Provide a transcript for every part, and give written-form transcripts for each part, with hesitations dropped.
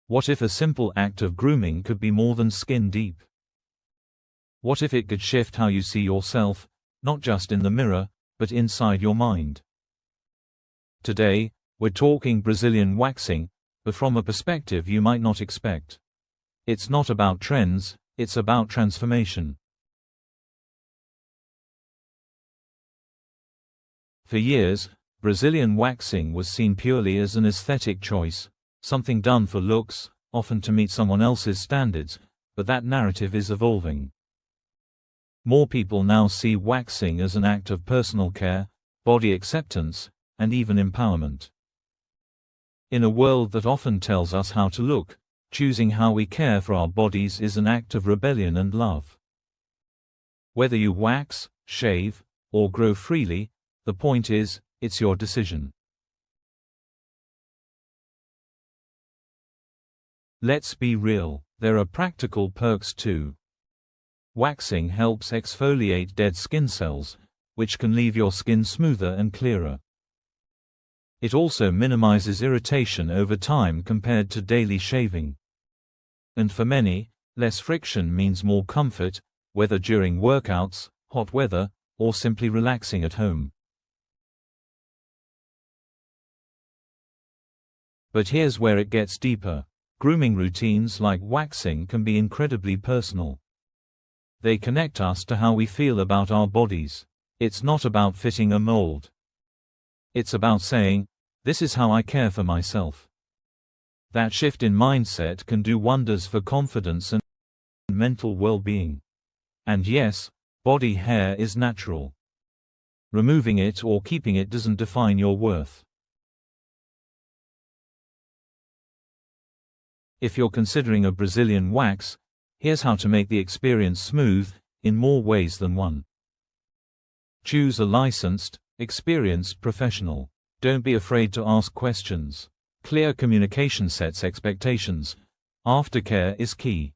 What if a simple act of grooming could be more than skin deep? What if it could shift how you see yourself, not just in the mirror, but inside your mind? Today, we're talking Brazilian waxing, but from a perspective you might not expect. It's not about trends, it's about transformation. For years, Brazilian waxing was seen purely as an aesthetic choice, something done for looks, often to meet someone else's standards, but that narrative is evolving. More people now see waxing as an act of personal care, body acceptance, and even empowerment. In a world that often tells us how to look, choosing how we care for our bodies is an act of rebellion and love. Whether you wax, shave, or grow freely, the point is, it's your decision. Let's be real, there are practical perks too. Waxing helps exfoliate dead skin cells, which can leave your skin smoother and clearer. It also minimizes irritation over time compared to daily shaving. And for many, less friction means more comfort, whether during workouts, hot weather, or simply relaxing at home. But here's where it gets deeper. Grooming routines like waxing can be incredibly personal. They connect us to how we feel about our bodies. It's not about fitting a mold. It's about saying, this is how I care for myself. That shift in mindset can do wonders for confidence and mental well-being. And yes, body hair is natural. Removing it or keeping it doesn't define your worth. If you're considering a Brazilian wax, here's how to make the experience smooth, in more ways than one. Choose a licensed, experienced professional. Don't be afraid to ask questions. Clear communication sets expectations. Aftercare is key.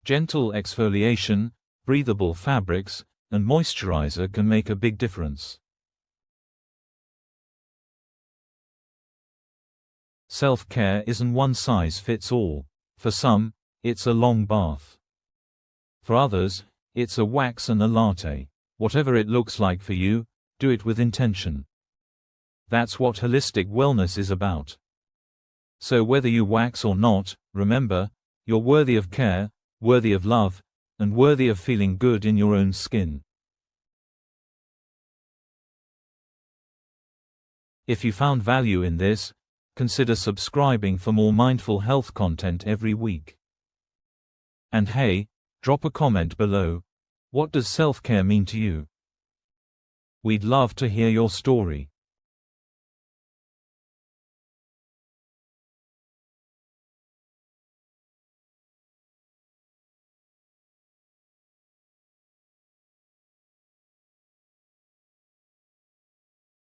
Gentle exfoliation, breathable fabrics, and moisturizer can make a big difference. Self-care isn't one size fits all. For some, it's a long bath. For others, it's a wax and a latte. Whatever it looks like for you, do it with intention. That's what holistic wellness is about. So whether you wax or not, remember, you're worthy of care, worthy of love, and worthy of feeling good in your own skin. If you found value in this, consider subscribing for more mindful health content every week. And hey, drop a comment below. What does self-care mean to you? We'd love to hear your story.